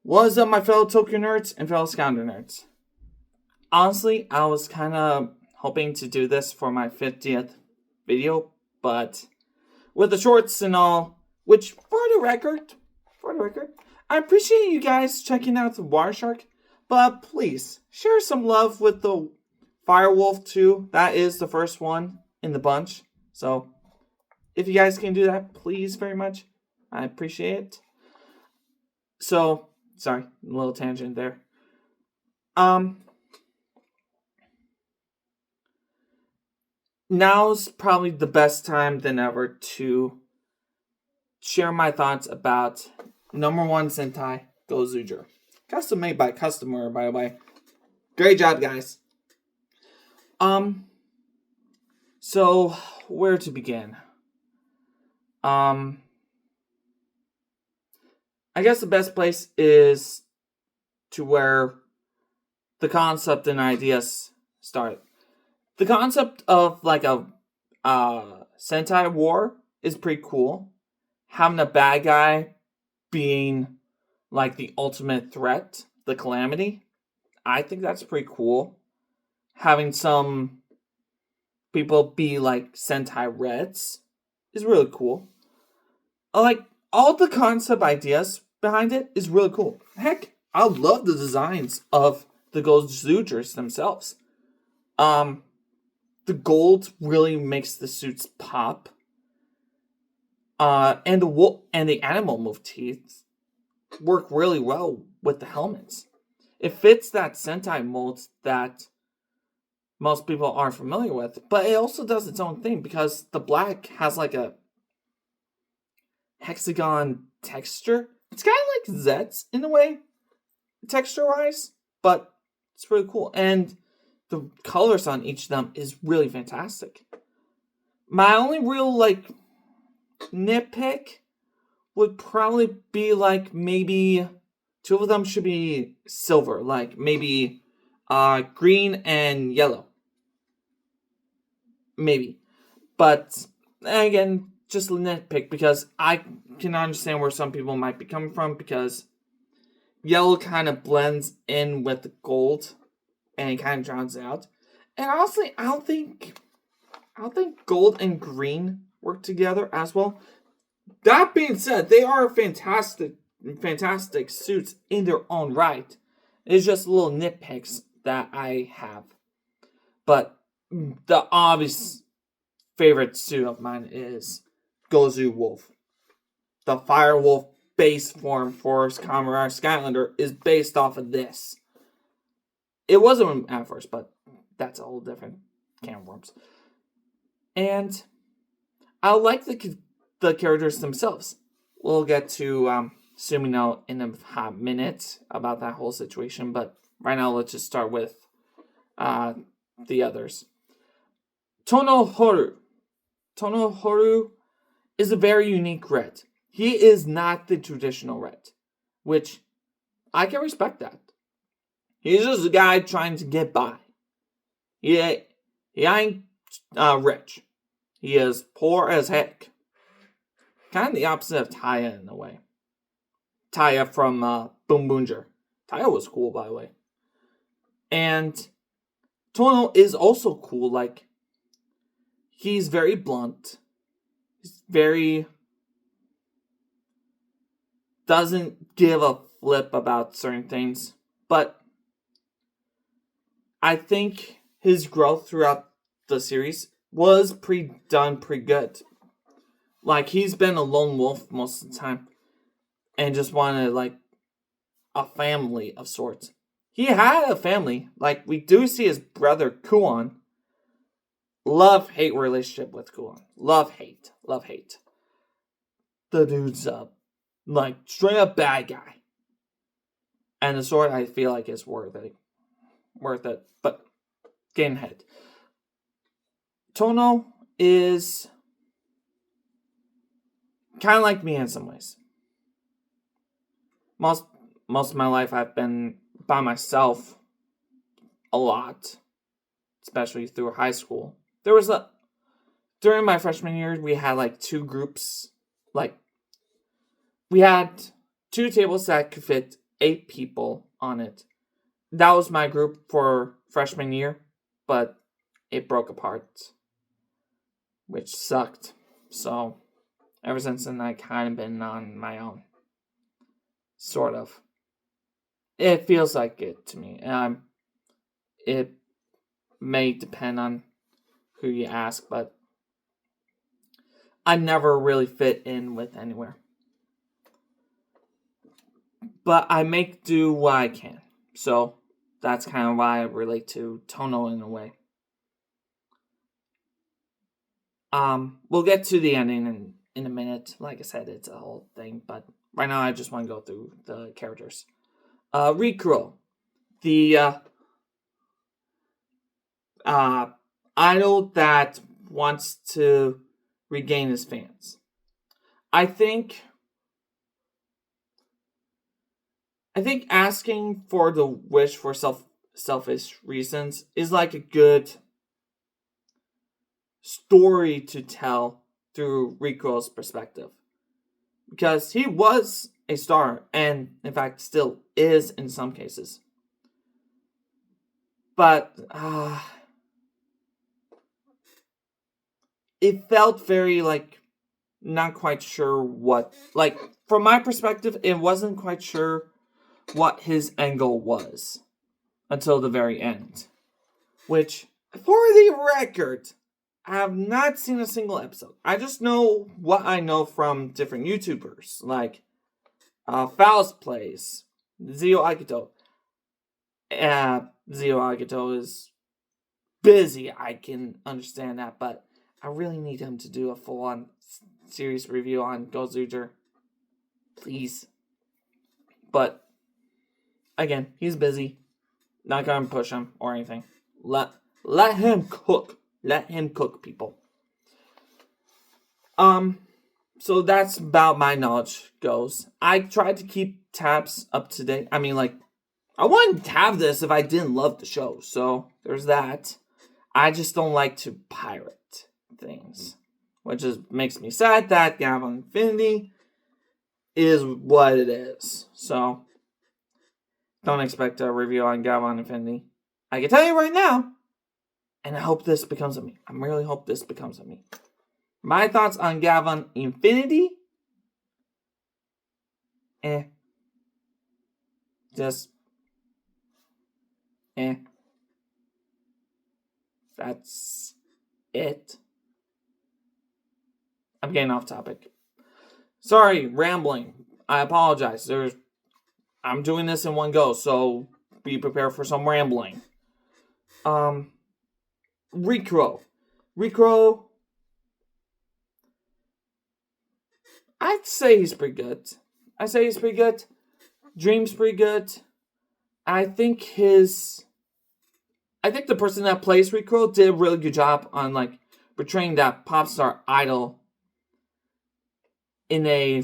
What's up, my fellow Tokyo nerds and fellow Scounder nerds? Honestly, I was kind of hoping to do this for my 50th video, but with the shorts and all, which, for the record, I appreciate you guys checking out the Water Shark, but please, share some love with the Firewolf too. That is the first one in the bunch, so if you guys can do that, please very much. I appreciate it. So, sorry, a little tangent there. Now's probably the best time than ever to share my thoughts about No.1 Sentai Gozyuger. Custom made by customer, by the way. Great job, guys. So where to begin? I guess the best place is to where the concept and ideas start. The concept of like a Sentai war is pretty cool. Having a bad guy being like the ultimate threat, the calamity, I think that's pretty cool. Having some people be like Sentai Reds is really cool. Like, all the concept ideas behind it is really cool. Heck, I love the designs of the Gozyugers themselves. The gold really makes the suits pop. And the animal motifs work really well with the helmets. It fits that Sentai mold that most people aren't familiar with, but it also does its own thing because the black has like a hexagon texture. It's kind of like Zets in a way, texture-wise, but it's really cool. And the colors on each of them is really fantastic. My only real, nitpick would probably be, maybe two of them should be silver. Maybe green and yellow. Maybe. But, again, just a nitpick because I can understand where some people might be coming from because yellow kind of blends in with the gold and it kind of drowns it out. And honestly, I don't think gold and green work together as well. That being said, they are fantastic suits in their own right. It's just little nitpicks that I have. But the obvious favorite suit of mine is Gozu Wolf. The Firewolf base form for Kamen Rider Skylander is based off of this. It wasn't at first, but that's a whole different can of worms. And I like the characters themselves. We'll get to Sumino in a hot minute about that whole situation, but right now let's just start with the others. Tonohoru. Tonohoru is a very unique red. He is not the traditional red, which I can respect that. He's just a guy trying to get by. He ain't rich. He is poor as heck. Kind of the opposite of Taya in a way. Taya from Boom Boonger. Taya was cool, by the way. And Tono is also cool. He's very blunt. He's very... doesn't give a flip about certain things. But I think his growth throughout the series was pretty good. He's been a lone wolf most of the time. And just wanted, a family of sorts. He had a family. We do see his brother, Kuon. Love-hate relationship with Kuon. Love-hate. Love-hate. The dude's straight up bad guy. And the sword, I feel like, is worth it. But getting ahead. Tono is kind of like me in some ways. Most of my life I've been by myself a lot, especially through high school. During my freshman year, we had two groups. We had two tables that could fit 8 people on it. That was my group for freshman year, but it broke apart, which sucked. So, ever since then, I kind of been on my own. Sort of. It feels like it to me. It may depend on who you ask, but I never really fit in with anywhere. But I make do what I can. So, that's kind of why I relate to Tono in a way. We'll get to the ending in a minute. Like I said, it's a whole thing, but right now I just want to go through the characters. Rikuro, the idol that wants to regain his fans. I think asking for the wish for selfish reasons is like a good story to tell through Rikuro's perspective. Because he was a star, and in fact still is in some cases. But it felt very not quite sure what, from my perspective, it wasn't quite sure what his angle was until the very end. Which, for the record, I have not seen a single episode. I just know what I know from different YouTubers, like Faust Plays, Zio Akito. Zio Akito is busy, I can understand that, but I really need him to do a full-on series review on Gozyuger. Please. But, again, he's busy. Not gonna push him or anything. Let him cook. Let him cook, people. So that's about my knowledge goes. I tried to keep tabs up to date. I mean, I wouldn't have this if I didn't love the show. So there's that. I just don't like to pirate things, which makes me sad that Gavan Infinity is what it is. So don't expect a review on Gavan Infinity. I can tell you right now. And I hope this becomes a me. I really hope this becomes a me. My thoughts on Gavan Infinity? Just. That's it. I'm getting off topic. Sorry, rambling. I apologize. I'm doing this in one go, so be prepared for some rambling. Rikuro, I'd say he's pretty good. Dream's pretty good. I think the person that plays Rikuro did a really good job on portraying that pop star idol in a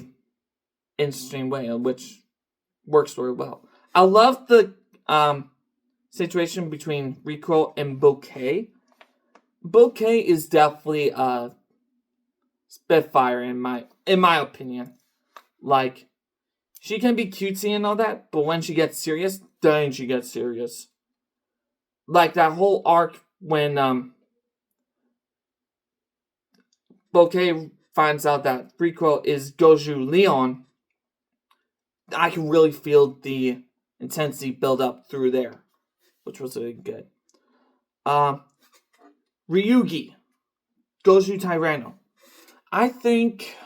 interesting way, which works very well. I love the situation between Rikuro and Bouquet. Bouquet is definitely a spitfire in my opinion. She can be cutesy and all that, but when she gets serious, dang, she gets serious. That whole arc when Bouquet finds out that Rikuro is Goju Leon, I can really feel the intensity build up through there, which was really good. Ryugi, Goju Tyranno. I think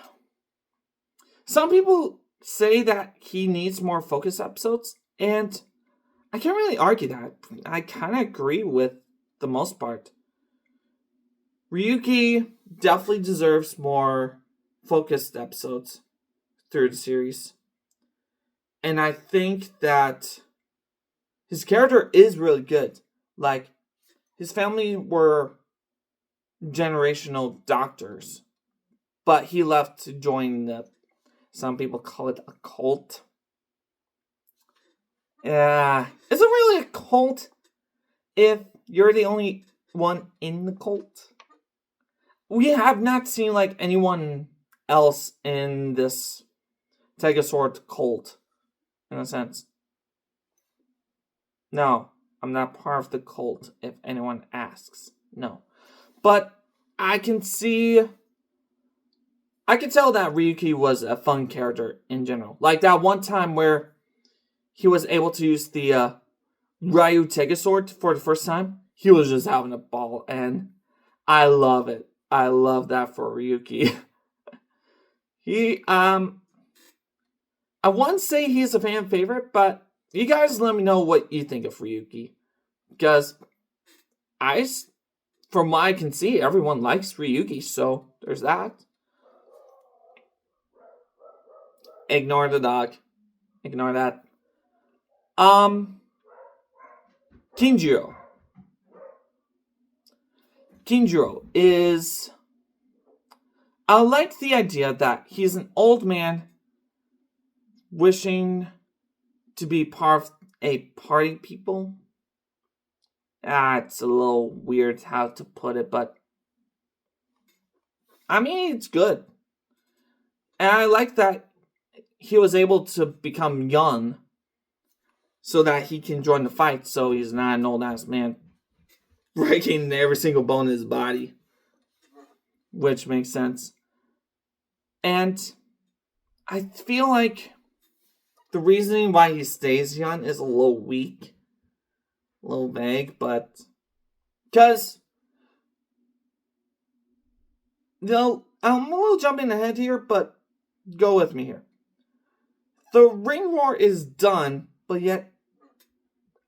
some people say that he needs more focus episodes, and I can't really argue that. I kind of agree with the most part. Ryugi definitely deserves more focused episodes through the series. And I think that his character is really good. His family were generational doctors, but he left to join some people call it a cult. Yeah, is it really a cult if you're the only one in the cult? We have not seen anyone else in this Tegasort cult, in a sense. No, I'm not part of the cult, if anyone asks. No. But I can tell that Ryuki was a fun character in general. Like that one time where he was able to use the Ryu Tega sword for the first time. He was just having a ball, and I love it. I love that for Ryuki. I wouldn't say he's a fan favorite, but you guys let me know what you think of Ryuki. Because from what I can see, everyone likes Ryuki, so there's that. Ignore the dog. Ignore that. Kinjiro. Kinjiro is... I like the idea that he's an old man wishing to be part of a party people. It's a little weird how to put it, but I mean, it's good. And I like that he was able to become young so that he can join the fight, so he's not an old-ass man breaking every single bone in his body. Which makes sense. And I feel like the reasoning why he stays young is a little weak. A little vague, but... Because... I'm a little jumping ahead here, but go with me here. The ring war is done, but yet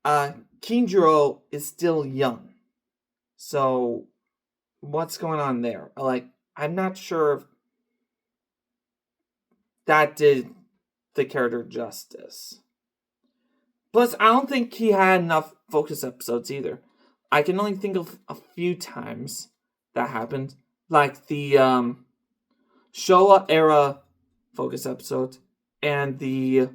Kinjiro is still young. So, what's going on there? I'm not sure if that did the character justice. Plus, I don't think he had enough focus episodes either. I can only think of a few times that happened. Like the Showa era focus episode and the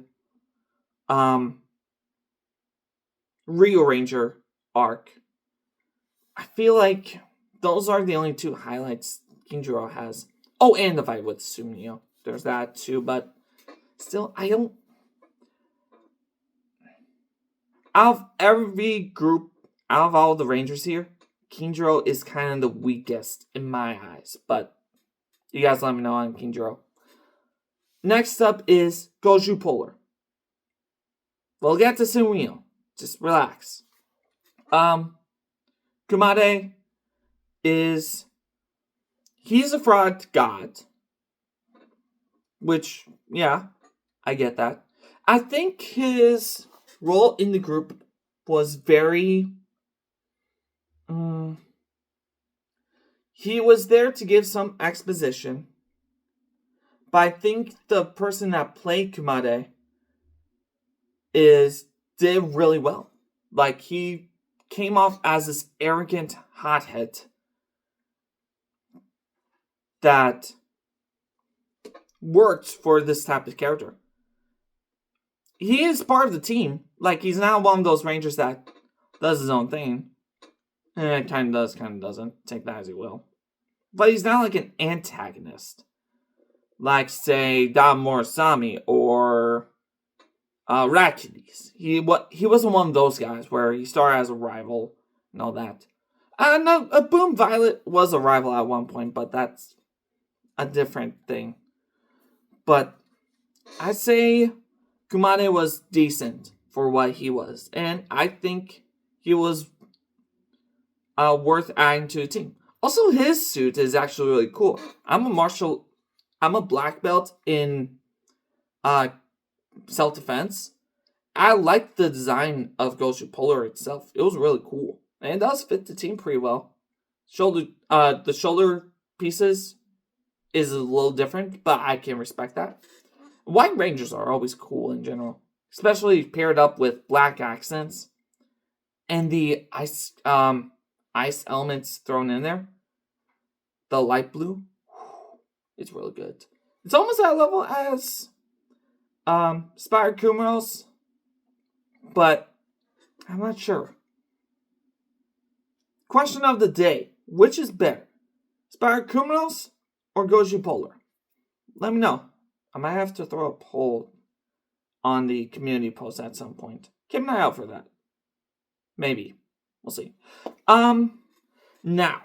Rearranger arc. I feel like those are the only two highlights Kinjiro has. Oh, and the fight with Sumio. There's that too, but still, I don't... Out of every group, out of all the Rangers here, Kinjiro is kind of the weakest in my eyes. But you guys let me know on Kinjiro. Next up is Goju Polar. We'll get to Sumio. Just relax. Kumade is... He's a fraud god. Which, yeah, I get that. I think his role in the group was very... he was there to give some exposition. But I think the person that played Kumade did really well. Like, he came off as this arrogant hothead that worked for this type of character. He is part of the team. Like, he's not one of those Rangers that does his own thing. Kind of does, kind of doesn't. Take that as you will. But he's not like an antagonist. Like, say, Dam Morasami or Rakides. He wasn't one of those guys where he started as a rival and all that. No, Boom Violet was a rival at one point, but that's a different thing. But I'd say Kumade was decent for what he was. And I think he was worth adding to the team. Also, his suit is actually really cool. I'm a black belt in self-defense. I like the design of Goju Polar itself. It was really cool. And it does fit the team pretty well. The shoulder pieces is a little different, but I can respect that. White Rangers are always cool in general. Especially paired up with black accents. And the ice elements thrown in there. The light blue. It's really good. It's almost at level as Spire Kumaros. But I'm not sure. Question of the day. Which is better? Spire Kumaros or Goju Polar? Let me know. I might have to throw a poll on the community post at some point. Keep an eye out for that. Maybe. We'll see. Now,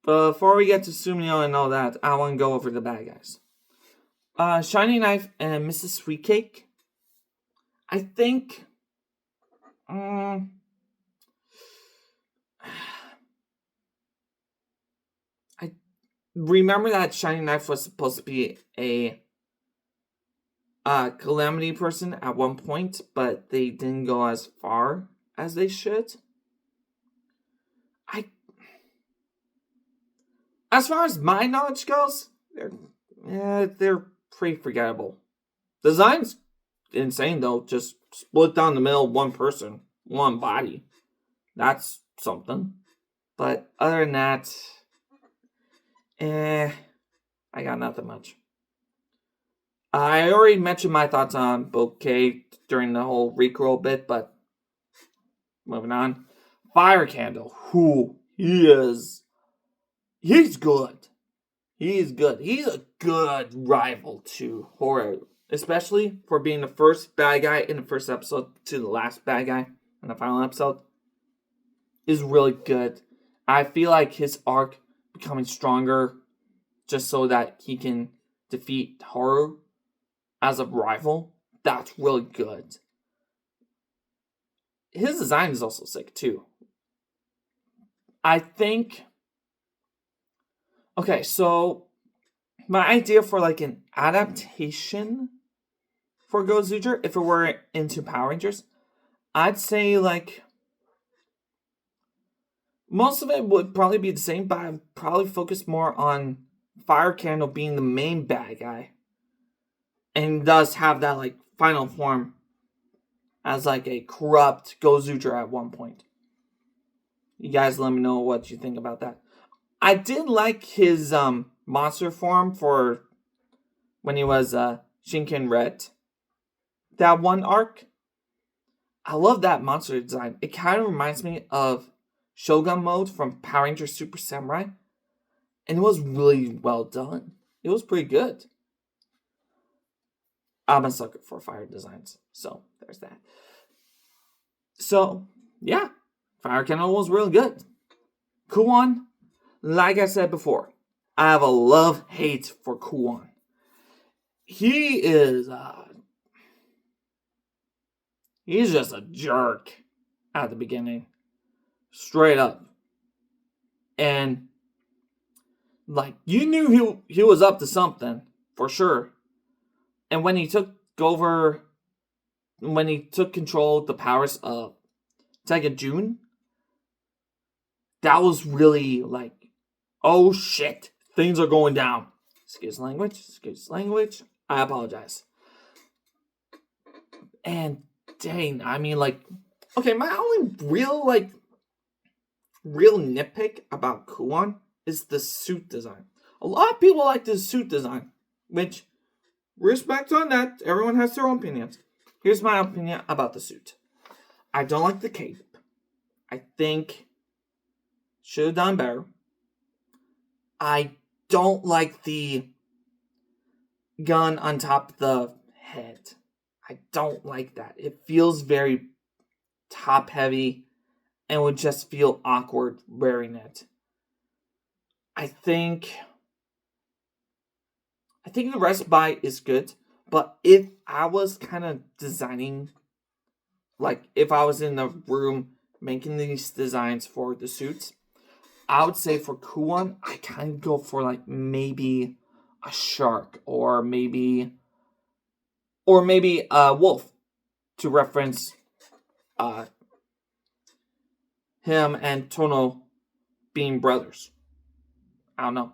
before we get to Sumio and all that, I want to go over the bad guys. Shiny Knife and Mrs. Sweetcake. I think... I remember that Shiny Knife was supposed to be a Calamity person at one point, but they didn't go as far as they should. As far as my knowledge goes, they're pretty forgettable. Design's insane though. Just split down the middle, one person, one body. That's something. But other than that, I got nothing much. I already mentioned my thoughts on Bouquet during the whole Rickroll bit, but moving on. Fire Candle. He's good. He's good. He's a good rival to Horror, especially for being the first bad guy in the first episode to the last bad guy in the final episode. Is really good. I feel like his arc becoming stronger just so that he can defeat Horror as a rival. That's really good. His design is also sick too. I think... Okay, so my idea for like an adaptation for Gozyuger, if it were into Power Rangers, I'd say like most of it would probably be the same, but I'd probably focus more on Fire Candle being the main bad guy. And does have that like final form as like a corrupt Gozyuger at one point. You guys let me know what you think about that. I did like his monster form for when he was Shinken Red. That one arc. I love that monster design. It kind of reminds me of Shogun mode from Power Rangers Super Samurai. And it was really well done. It was pretty good. I'm a sucker for fire designs. So, there's that. So, yeah. Fire Candle was really good. Kuon, like I said before, I have a love-hate for Kuon. He is, he's just a jerk at the beginning. Straight up. And, like, you knew he was up to something, for sure. And when he took control of the powers of Taiga Jun, that was really like, oh shit, things are going down. Excuse language. I apologize. And dang, I mean, like, okay, my only real nitpick about Kuon is the suit design. A lot of people like the suit design, which, respect on that, everyone has their own opinions. Here's my opinion about the suit. I don't like the cape. I think should have done better. I don't like the gun on top of the head. I don't like that. It feels very top heavy and would just feel awkward wearing it. I think the rest by is good, but if I was kind of designing, like if I was in the room making these designs for the suits, I would say for Kuon, I kind of go for like maybe a shark or maybe a wolf to reference him and Tono being brothers. I don't know.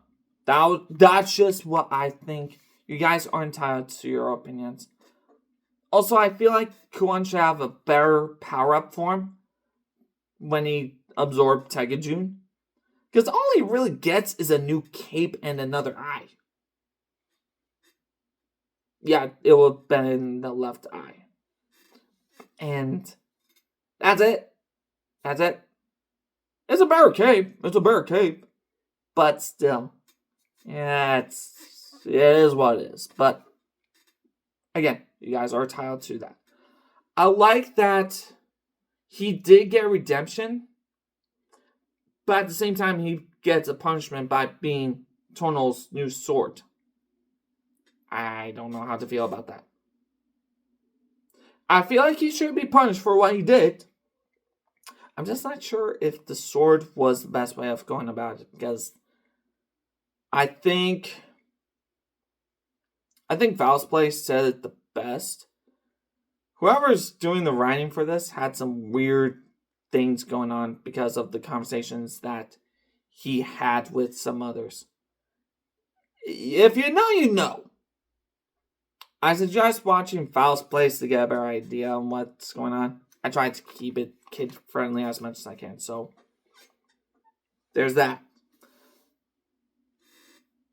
That's just what I think. You guys are entitled to your opinions. Also, I feel like Kuon should have a better power-up form when he absorbed Taiga Jun. Because all he really gets is a new cape and another eye. Yeah, it will have been in the left eye. And that's it. It's a better cape. But still. Yeah, it is what it is. But, again, you guys are entitled to that. I like that he did get redemption, but at the same time, he gets a punishment by being Tono's new sword. I don't know how to feel about that. I feel like he should be punished for what he did. I'm just not sure if the sword was the best way of going about it, because I think Val's Place said it the best. Whoever's doing the writing for this had some weird things going on because of the conversations that he had with some others. If you know, you know. I suggest watching Val's Place to get a better idea on what's going on. I try to keep it kid-friendly as much as I can, so there's that.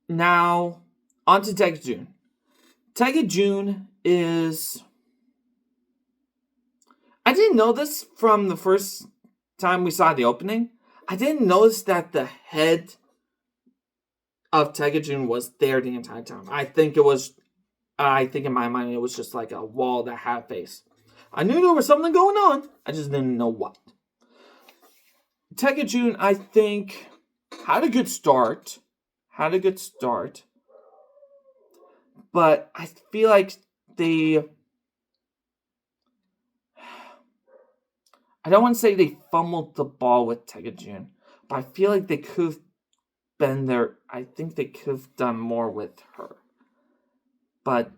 Now, on to Tegajun. Tegajun is... I didn't know this from the first time we saw the opening. I didn't notice that the head of Tegajun was there the entire time. I think in my mind it was just like a wall that had a face. I knew there was something going on. I just didn't know what. Tegajun, I think, had a good start. But I feel like I don't want to say they fumbled the ball with Tegajun, but I feel like they could have been there. I think they could have done more with her. But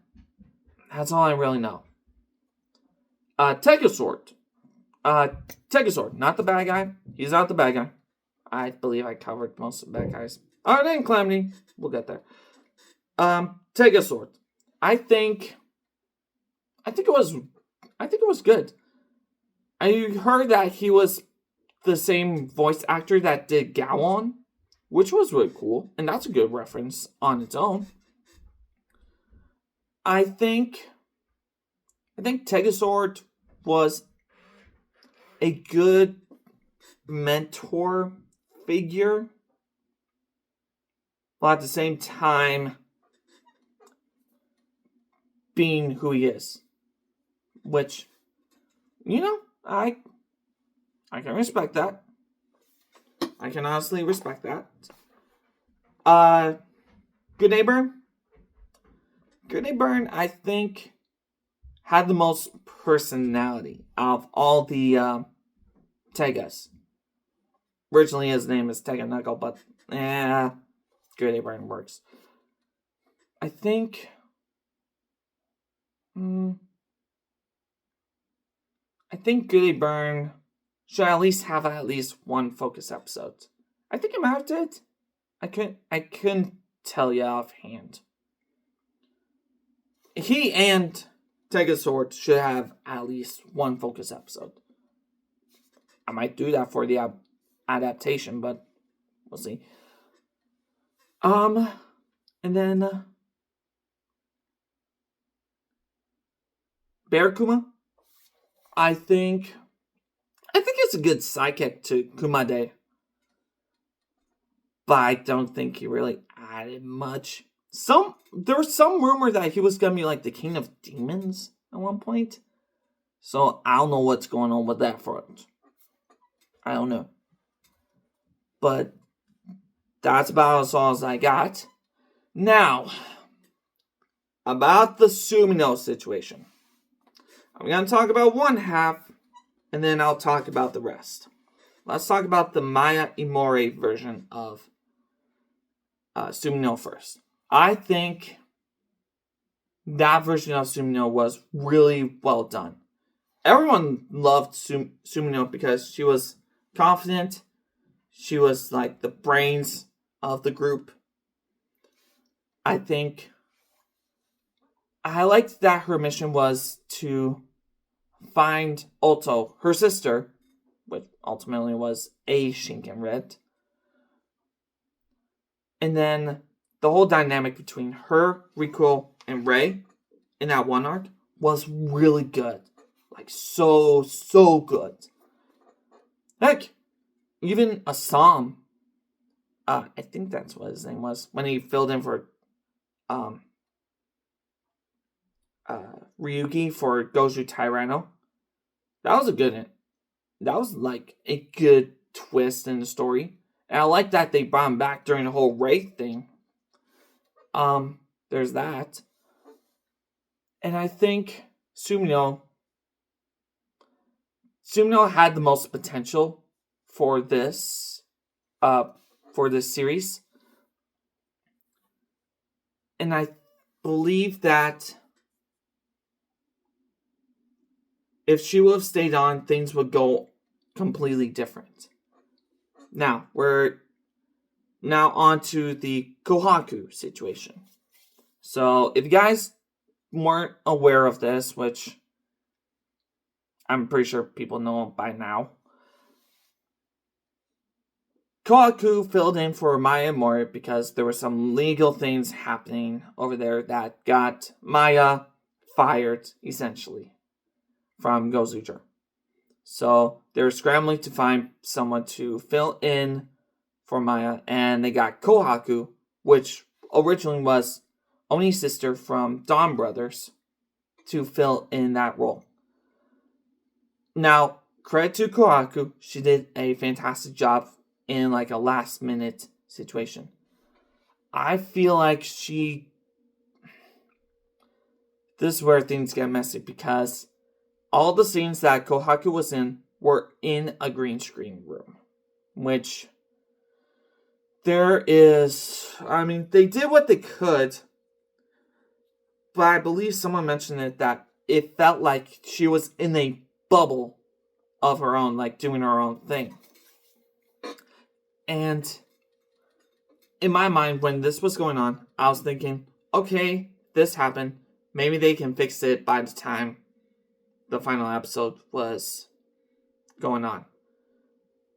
that's all I really know. Tegasword. Tegasword, not the bad guy. He's not the bad guy. I believe I covered most of the bad guys. Alright, then Calamity. We'll get there. Tegasword. I think it was good. I heard that he was the same voice actor that did Gowon, which was really cool, and that's a good reference on its own. I think Tegasword was a good mentor figure, while at the same time being who he is. Which, I can respect that. I can honestly respect that. Good Neighbor. Good Neighbor, I think, had the most personality of all the Tegas. Originally, his name is Tega Knuckle, but Good Neighbor works. I think. I think Goody Burn should at least have at least one focus episode. I think it might have did. I couldn't tell you offhand. He and Tegasword should have at least one focus episode. I might do that for the adaptation, but we'll see. And then Bearkuma. I think it's a good sidekick to Kumade. But I don't think he really added much. There was some rumor that he was gonna be like the King of Demons at one point. So I don't know what's going on with that front. I don't know. But that's about as all as I got. Now, about the Sumino situation. I'm going to talk about one half, and then I'll talk about the rest. Let's talk about the Maya Imori version of Sumino first. I think that version of Sumino was really well done. Everyone loved Sumino because she was confident. She was like the brains of the group. I think I liked that her mission was to find Ulto, her sister, which ultimately was a Shinken Red. And then the whole dynamic between her, Rikuo, and Rei in that one arc was really good. Like, so good. Heck, even Assam, I think that's what his name was, when he filled in for Ryugi for Goju Tyranno. That was a good that was like a good twist in the story. And I like that they brought him back during the whole Wraith thing. There's that. And I think Sumino had the most potential for this series. And I believe that if she would have stayed on, things would go completely different. Now, we're now on to the Kohaku situation. So, if you guys weren't aware of this, which I'm pretty sure people know by now, Kohaku filled in for Maya Mori because there were some legal things happening over there that got Maya fired, essentially, from Gozyuger. So they were scrambling to find someone to fill in for Maya, and they got Kohaku, which originally was Oni's sister from Dawn Brothers, to fill in that role. Now, credit to Kohaku, she did a fantastic job in like a last minute situation. I feel like this is where things get messy, because all the scenes that Kohaku was in were in a green screen room. Which, they did what they could. But I believe someone mentioned it that it felt like she was in a bubble of her own, like doing her own thing. And in my mind, when this was going on, I was thinking, okay, this happened. Maybe they can fix it by the time the final episode was going on.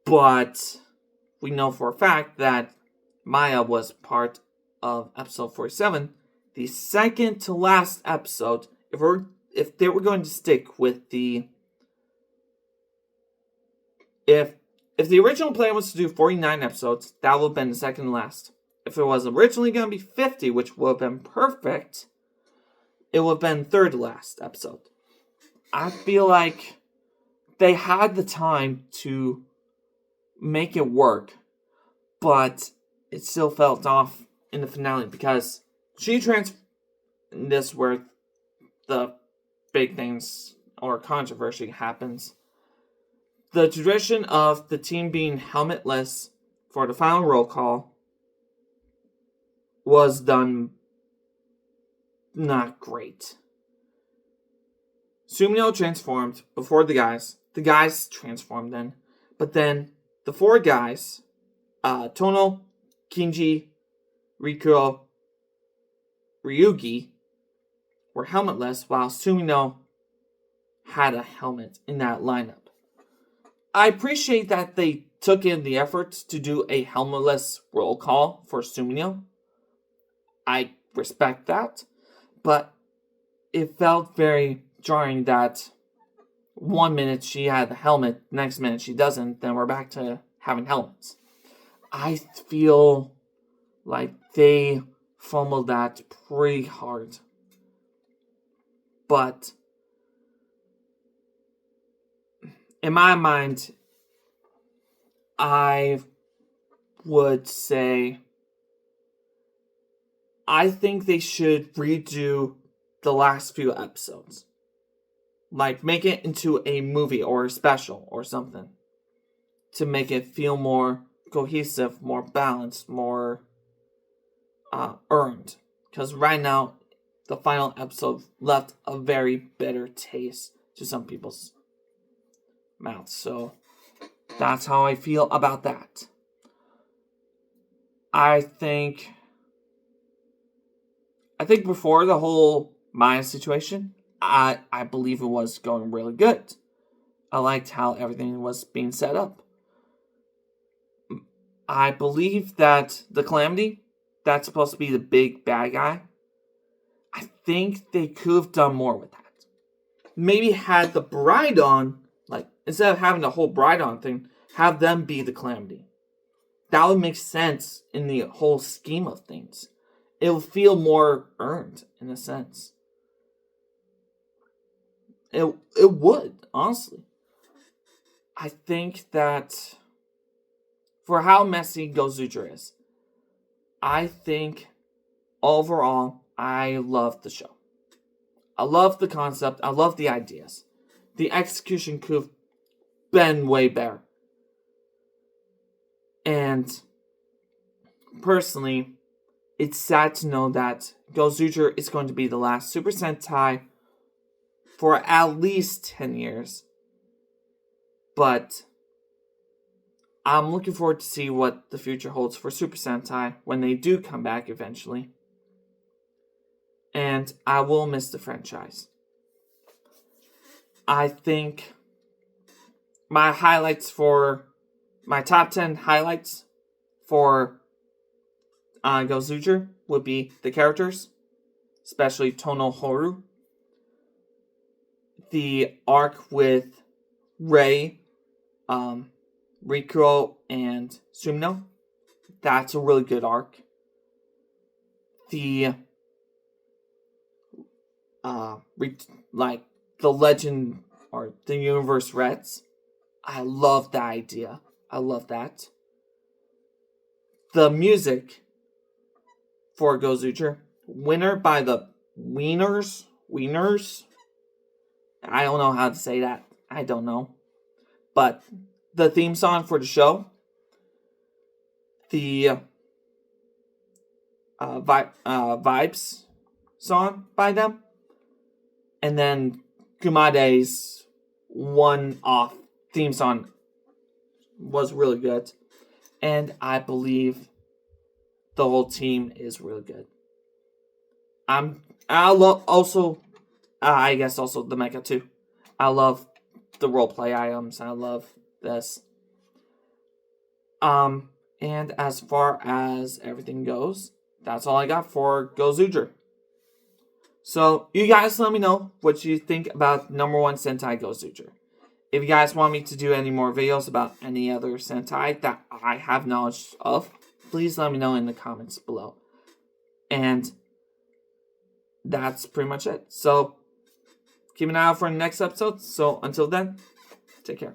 But we know for a fact that Maya was part of episode 47, the second to last episode. If they were going to stick with if the original plan was to do 49 episodes, that would have been the second to last. If it was originally going to be 50, which would have been perfect, it would have been third to last episode. I feel like they had the time to make it work, but it still felt off in the finale because this where the big things or controversy happens. The tradition of the team being helmetless for the final roll call was done not great. Sumino transformed before the guys. The guys transformed then. But then the four guys, Tono, Kinji, Rikuo, Ryugi, were helmetless, while Sumino had a helmet in that lineup. I appreciate that they took in the effort to do a helmetless roll call for Sumino. I respect that. But it felt very jarring that 1 minute she had the helmet, next minute she doesn't, then we're back to having helmets. I feel like they fumbled that pretty hard. But in my mind, I would say I think they should redo the last few episodes. Like, make it into a movie or a special or something. To make it feel more cohesive, more balanced, more earned. Because right now, the final episode left a very bitter taste to some people's mouths. So, that's how I feel about that. I think before the whole Maya situation, I believe it was going really good. I liked how everything was being set up. I believe that the Calamity, that's supposed to be the big bad guy. I think they could have done more with that. Maybe had the Bride on, like, instead of having the whole Bride on thing, have them be the Calamity. That would make sense in the whole scheme of things. It will feel more earned, in a sense. It would, honestly. I think that for how messy Gozyuger is, I think overall I love the show. I love the concept. I love the ideas. The execution could have been way better. And personally, it's sad to know that Gozyuger is going to be the last Super Sentai for at least 10 years. But I'm looking forward to see what the future holds for Super Sentai when they do come back eventually. And I will miss the franchise. I think my top 10 highlights for Gozyuger would be the characters, especially Tono Horu. The arc with Rei, Rikuo, and Sumino. That's a really good arc. The the legend or the universe Reds. I love that idea. I love that. The music for Gozyuger, Winner by the Wieners. I don't know how to say that. I don't know. But the theme song for the show, the Vibes song by them, and then Kumade's one-off theme song was really good. And I believe the whole team is really good. I love also, I guess also the mecha too. I love the roleplay items. I love this. And as far as everything goes, that's all I got for Gozyuger. So, you guys let me know what you think about #1 Sentai Gozyuger. If you guys want me to do any more videos about any other Sentai that I have knowledge of, please let me know in the comments below. And that's pretty much it. So, keep an eye out for the next episode. So, until then, take care.